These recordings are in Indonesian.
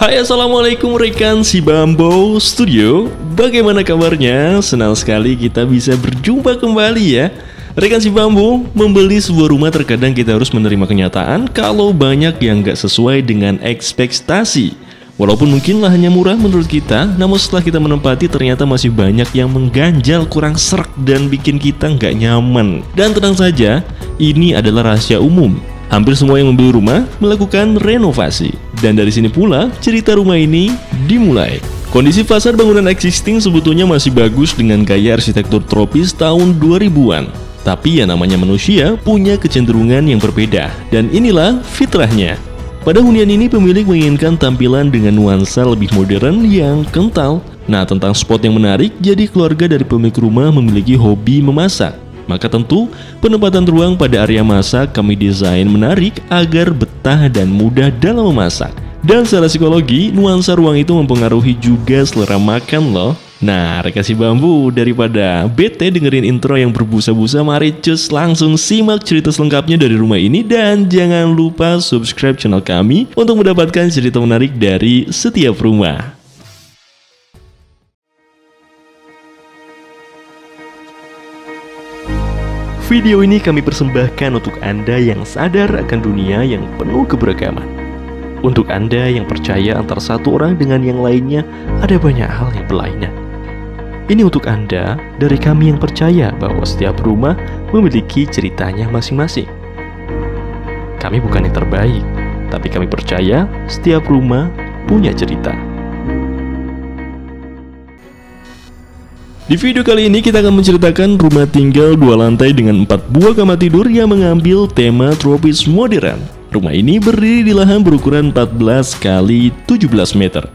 Hai, assalamualaikum rekan si Bambo Studio. Bagaimana kabarnya? Senang sekali kita bisa berjumpa kembali ya. Rekan si Bambo, membeli sebuah rumah terkadang kita harus menerima kenyataan kalau banyak yang gak sesuai dengan ekspektasi. Walaupun mungkin lahannya murah menurut kita, namun setelah kita menempati ternyata masih banyak yang mengganjal, kurang sreg dan bikin kita gak nyaman. Dan tenang saja, ini adalah rahasia umum. Hampir semua yang membeli rumah melakukan renovasi. Dan dari sini pula cerita rumah ini dimulai. Kondisi fasad bangunan existing sebetulnya masih bagus dengan gaya arsitektur tropis tahun 2000-an. Tapi ya namanya manusia punya kecenderungan yang berbeda. Dan inilah fitrahnya. Pada hunian ini pemilik menginginkan tampilan dengan nuansa lebih modern yang kental. Nah, tentang spot yang menarik, jadi keluarga dari pemilik rumah memiliki hobi memasak. Maka tentu penempatan ruang pada area masak kami desain menarik agar betah dan mudah dalam memasak. Dan secara psikologi, nuansa ruang itu mempengaruhi juga selera makan loh. Nah, rekan si Bambu, daripada bete dengerin intro yang berbusa-busa, mari cus langsung simak cerita selengkapnya dari rumah ini. Dan jangan lupa subscribe channel kami untuk mendapatkan cerita menarik dari setiap rumah. Video ini kami persembahkan untuk Anda yang sadar akan dunia yang penuh keberagaman. Untuk Anda yang percaya antara satu orang dengan yang lainnya ada banyak hal yang berlainan. Ini untuk Anda dari kami yang percaya bahwa setiap rumah memiliki ceritanya masing-masing. Kami bukan yang terbaik, tapi kami percaya setiap rumah punya cerita. Di video kali ini kita akan menceritakan rumah tinggal 2 lantai dengan 4 buah kamar tidur yang mengambil tema tropis modern. Rumah ini berdiri di lahan berukuran 14 x 17 meter.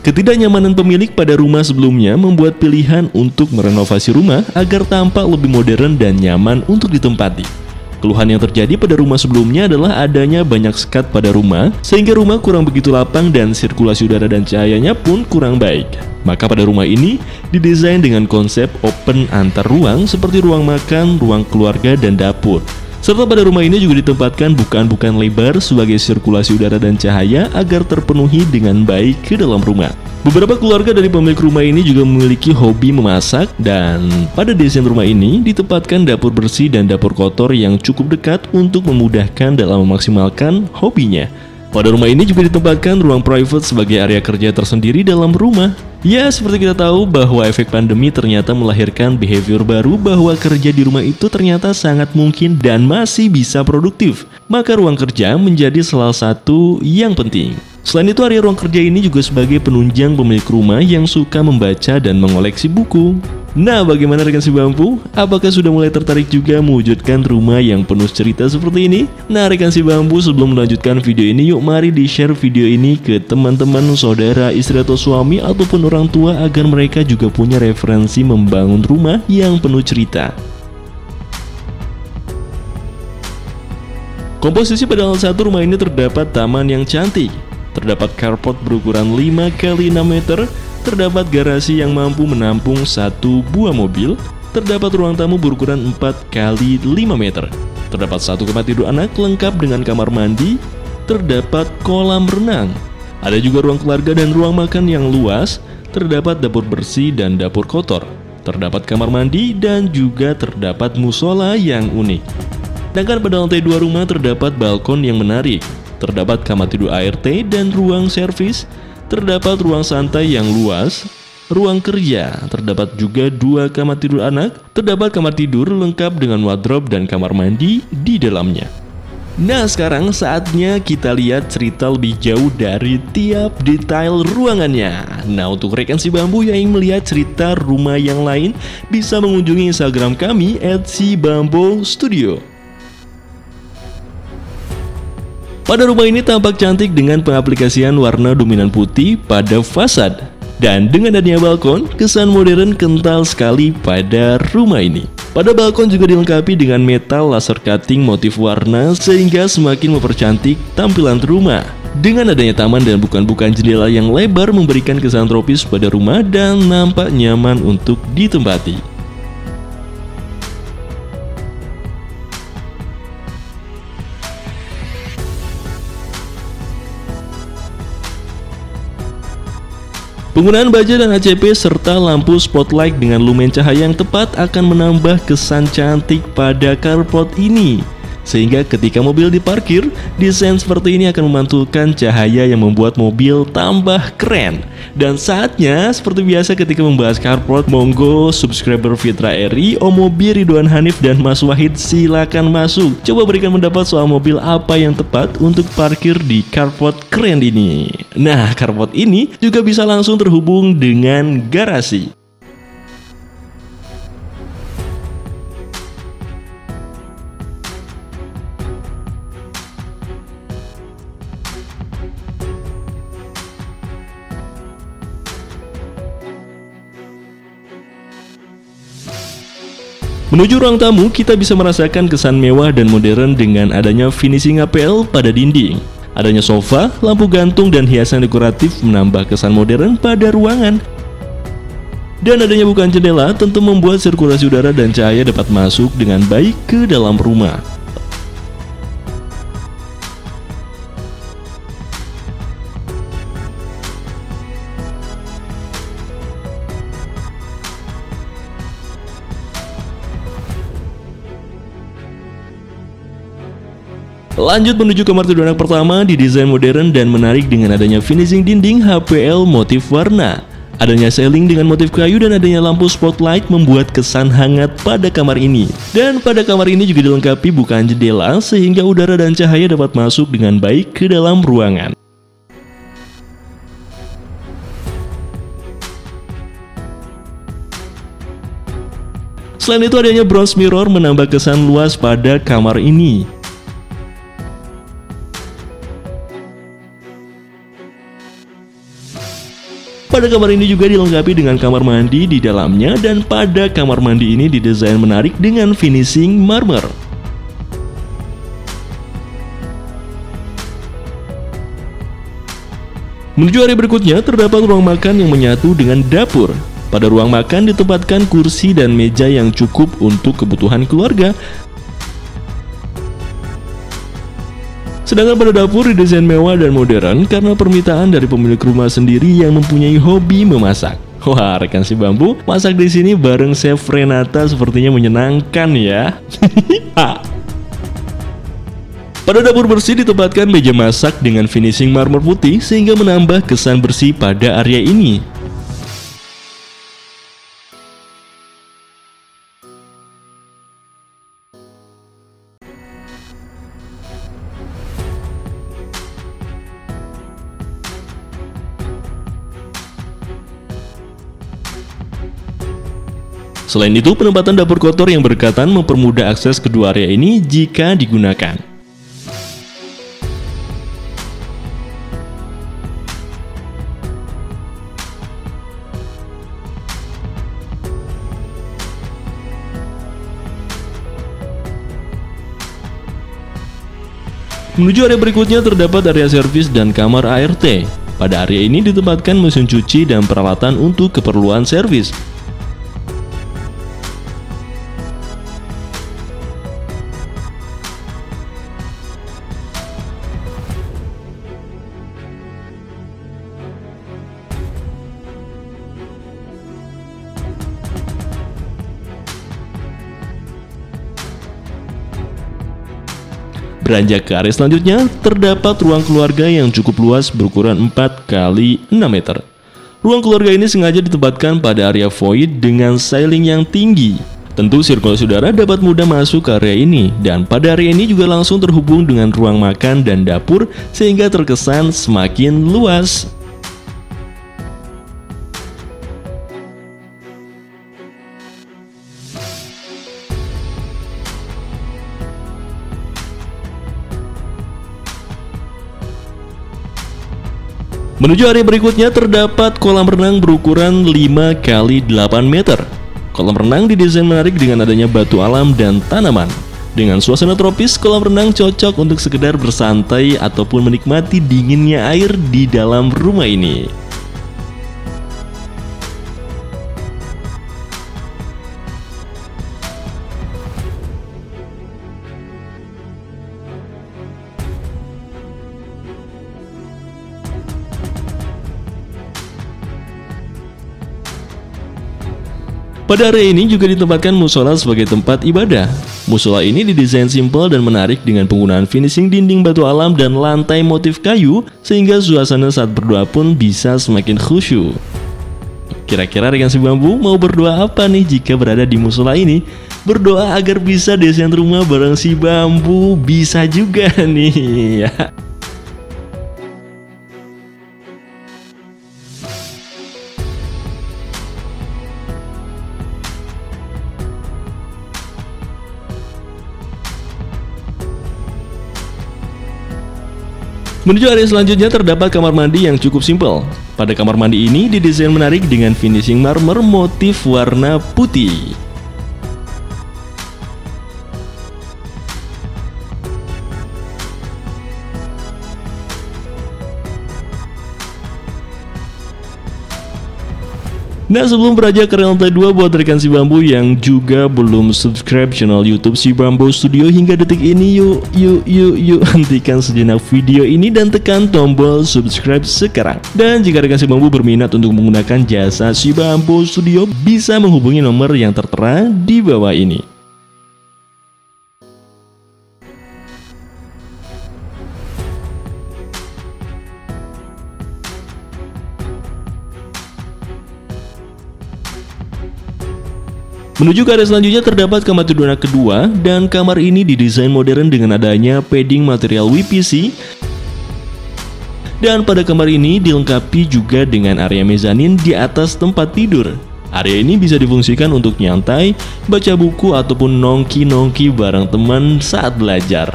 Ketidaknyamanan pemilik pada rumah sebelumnya membuat pilihan untuk merenovasi rumah agar tampak lebih modern dan nyaman untuk ditempati. Keluhan yang terjadi pada rumah sebelumnya adalah adanya banyak sekat pada rumah, sehingga rumah kurang begitu lapang dan sirkulasi udara dan cahayanya pun kurang baik. Maka pada rumah ini didesain dengan konsep open antar ruang seperti ruang makan, ruang keluarga, dan dapur. Serta pada rumah ini juga ditempatkan bukaan-bukaan lebar sebagai sirkulasi udara dan cahaya agar terpenuhi dengan baik ke dalam rumah. Beberapa keluarga dari pemilik rumah ini juga memiliki hobi memasak, dan pada desain rumah ini ditempatkan dapur bersih dan dapur kotor yang cukup dekat untuk memudahkan dalam memaksimalkan hobinya. Pada rumah ini juga ditempatkan ruang private sebagai area kerja tersendiri dalam rumah. Ya, seperti kita tahu bahwa efek pandemi ternyata melahirkan behavior baru bahwa kerja di rumah itu ternyata sangat mungkin dan masih bisa produktif. Maka ruang kerja menjadi salah satu yang penting. Selain itu, area ruang kerja ini juga sebagai penunjang pemilik rumah yang suka membaca dan mengoleksi buku. Nah, bagaimana rekan si Bambu? Apakah sudah mulai tertarik juga mewujudkan rumah yang penuh cerita seperti ini? Nah, rekan si Bambu, sebelum melanjutkan video ini, yuk mari di-share video ini ke teman-teman, saudara, istri atau suami, ataupun orang tua agar mereka juga punya referensi membangun rumah yang penuh cerita. Komposisi pada lantai 1 rumah ini terdapat taman yang cantik. Terdapat carport berukuran 5 x 6 meter, terdapat garasi yang mampu menampung 1 buah mobil, terdapat ruang tamu berukuran 4 x 5 meter, terdapat 1 kamar tidur anak lengkap dengan kamar mandi, terdapat kolam renang, ada juga ruang keluarga dan ruang makan yang luas, terdapat dapur bersih dan dapur kotor, terdapat kamar mandi dan juga terdapat musola yang unik. Sedangkan pada lantai 2 rumah terdapat balkon yang menarik. Terdapat kamar tidur ART dan ruang servis, terdapat ruang santai yang luas, ruang kerja, terdapat juga 2 kamar tidur anak, terdapat kamar tidur lengkap dengan wardrobe dan kamar mandi di dalamnya. Nah, sekarang saatnya kita lihat cerita lebih jauh dari tiap detail ruangannya. Nah, untuk rekan si Bambu yang ingin melihat cerita rumah yang lain, bisa mengunjungi Instagram kami @sibambostudio. Pada rumah ini tampak cantik dengan pengaplikasian warna dominan putih pada fasad. Dan dengan adanya balkon, kesan modern kental sekali pada rumah ini. Pada balkon juga dilengkapi dengan metal laser cutting motif warna sehingga semakin mempercantik tampilan rumah. Dengan adanya taman dan bukaan-bukaan jendela yang lebar memberikan kesan tropis pada rumah dan nampak nyaman untuk ditempati. Penggunaan baja dan ACP serta lampu spotlight dengan lumen cahaya yang tepat akan menambah kesan cantik pada carport ini. Sehingga ketika mobil diparkir, desain seperti ini akan memantulkan cahaya yang membuat mobil tambah keren. Dan saatnya, seperti biasa ketika membahas carport, monggo subscriber Fitra Eri, Om Mobi, Ridwan Hanif, dan Mas Wahid silakan masuk. Coba berikan pendapat soal mobil apa yang tepat untuk parkir di carport keren ini. Nah, carport ini juga bisa langsung terhubung dengan garasi. Menuju ruang tamu, kita bisa merasakan kesan mewah dan modern dengan adanya finishing APL pada dinding. Adanya sofa, lampu gantung, dan hiasan dekoratif menambah kesan modern pada ruangan. Dan adanya bukaan jendela tentu membuat sirkulasi udara dan cahaya dapat masuk dengan baik ke dalam rumah. Lanjut menuju kamar tidur anak pertama, didesain modern dan menarik dengan adanya finishing dinding HPL motif warna. Adanya ceiling dengan motif kayu dan adanya lampu spotlight membuat kesan hangat pada kamar ini. Dan pada kamar ini juga dilengkapi bukaan jendela sehingga udara dan cahaya dapat masuk dengan baik ke dalam ruangan. Selain itu adanya bronze mirror menambah kesan luas pada kamar ini. Pada kamar ini juga dilengkapi dengan kamar mandi di dalamnya, dan pada kamar mandi ini didesain menarik dengan finishing marmer. Menuju area berikutnya, terdapat ruang makan yang menyatu dengan dapur. Pada ruang makan ditempatkan kursi dan meja yang cukup untuk kebutuhan keluarga. Sedangkan pada dapur didesain mewah dan modern karena permintaan dari pemilik rumah sendiri yang mempunyai hobi memasak. Wah, rekan si bambu, masak di sini bareng Chef Renata sepertinya menyenangkan ya. Pada dapur bersih ditempatkan meja masak dengan finishing marmer putih sehingga menambah kesan bersih pada area ini. Selain itu, penempatan dapur kotor yang berdekatan mempermudah akses kedua area ini jika digunakan. Menuju area berikutnya terdapat area servis dan kamar ART. Pada area ini ditempatkan mesin cuci dan peralatan untuk keperluan servis. Beranjak ke area selanjutnya, terdapat ruang keluarga yang cukup luas berukuran 4 x 6 meter. Ruang keluarga ini sengaja ditempatkan pada area void dengan ceiling yang tinggi. Tentu sirkulasi udara dapat mudah masuk ke area ini, dan pada area ini juga langsung terhubung dengan ruang makan dan dapur sehingga terkesan semakin luas. Menuju area berikutnya terdapat kolam renang berukuran 5 x 8 meter. Kolam renang didesain menarik dengan adanya batu alam dan tanaman. Dengan suasana tropis, kolam renang cocok untuk sekedar bersantai ataupun menikmati dinginnya air di dalam rumah ini. Pada area ini juga ditempatkan musola sebagai tempat ibadah. Musola ini didesain simpel dan menarik dengan penggunaan finishing dinding batu alam dan lantai motif kayu, sehingga suasana saat berdoa pun bisa semakin khusyuk. Kira-kira rekan si bambu mau berdoa apa nih jika berada di musola ini? Berdoa agar bisa desain rumah bareng si bambu, bisa juga nih ya. Menuju area selanjutnya terdapat kamar mandi yang cukup simpel. Pada kamar mandi ini didesain menarik dengan finishing marmer motif warna putih. Nah, sebelum beranjak ke lantai 2, buat rekan si bambu yang juga belum subscribe channel YouTube si Bambu Studio hingga detik ini, yuk hentikan sejenak video ini dan tekan tombol subscribe sekarang. Dan jika rekan si bambu berminat untuk menggunakan jasa si Bambu Studio, bisa menghubungi nomor yang tertera di bawah ini. Menuju ke area selanjutnya terdapat kamar tidur anak kedua, dan kamar ini didesain modern dengan adanya padding material WPC. Dan pada kamar ini dilengkapi juga dengan area mezanin di atas tempat tidur. Area ini bisa difungsikan untuk nyantai, baca buku, ataupun nongki-nongki bareng teman saat belajar.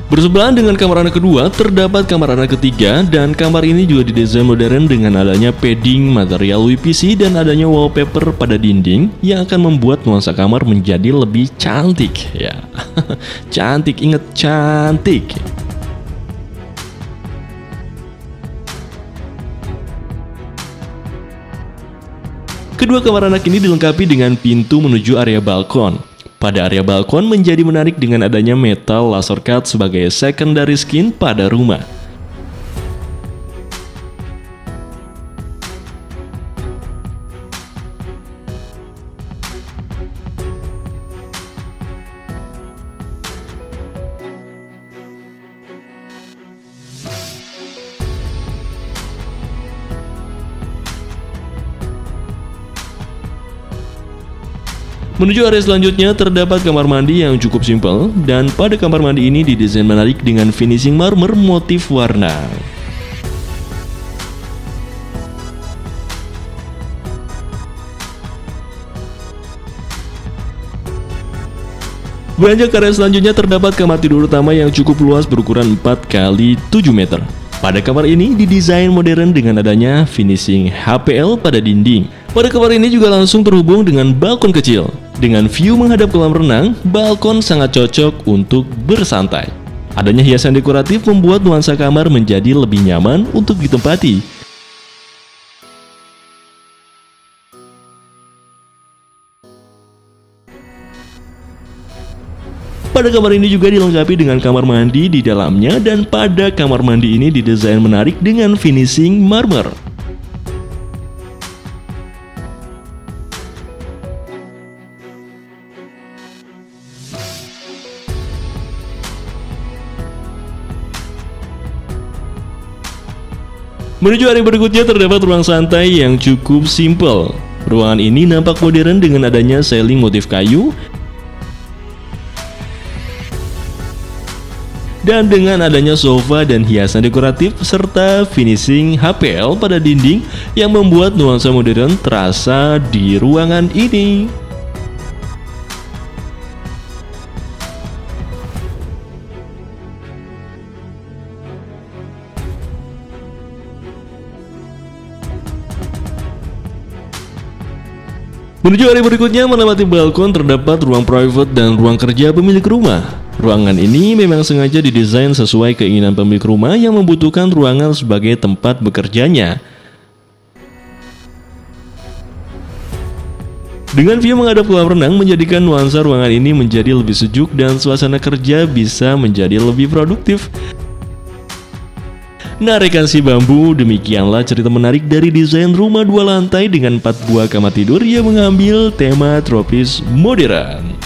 Bersebelahan dengan kamar anak kedua, terdapat kamar anak ketiga, dan kamar ini juga didesain modern dengan adanya padding material WPC dan adanya wallpaper pada dinding yang akan membuat nuansa kamar menjadi lebih cantik ya. Cantik, inget cantik. Kedua kamar anak ini dilengkapi dengan pintu menuju area balkon. Pada area balkon menjadi menarik dengan adanya metal laser cut sebagai secondary skin pada rumah. Menuju area selanjutnya terdapat kamar mandi yang cukup simpel, dan pada kamar mandi ini didesain menarik dengan finishing marmer motif warna. Beranjak ke area selanjutnya terdapat kamar tidur utama yang cukup luas berukuran 4 x 7 meter. Pada kamar ini didesain modern dengan adanya finishing HPL pada dinding. Pada kamar ini juga langsung terhubung dengan balkon kecil. Dengan view menghadap kolam renang, balkon sangat cocok untuk bersantai. Adanya hiasan dekoratif membuat nuansa kamar menjadi lebih nyaman untuk ditempati. Pada kamar ini juga dilengkapi dengan kamar mandi di dalamnya, dan pada kamar mandi ini didesain menarik dengan finishing marmer. Menuju area berikutnya terdapat ruang santai yang cukup simpel. Ruangan ini nampak modern dengan adanya ceiling motif kayu, dan dengan adanya sofa dan hiasan dekoratif serta finishing HPL pada dinding yang membuat nuansa modern terasa di ruangan ini. Menuju area berikutnya melewati balkon terdapat ruang private dan ruang kerja pemilik rumah. Ruangan ini memang sengaja didesain sesuai keinginan pemilik rumah yang membutuhkan ruangan sebagai tempat bekerjanya. Dengan view menghadap kolam renang menjadikan nuansa ruangan ini menjadi lebih sejuk dan suasana kerja bisa menjadi lebih produktif. Nah rekan si bambu, demikianlah cerita menarik dari desain rumah 2 lantai dengan 4 buah kamar tidur yang mengambil tema tropis modern.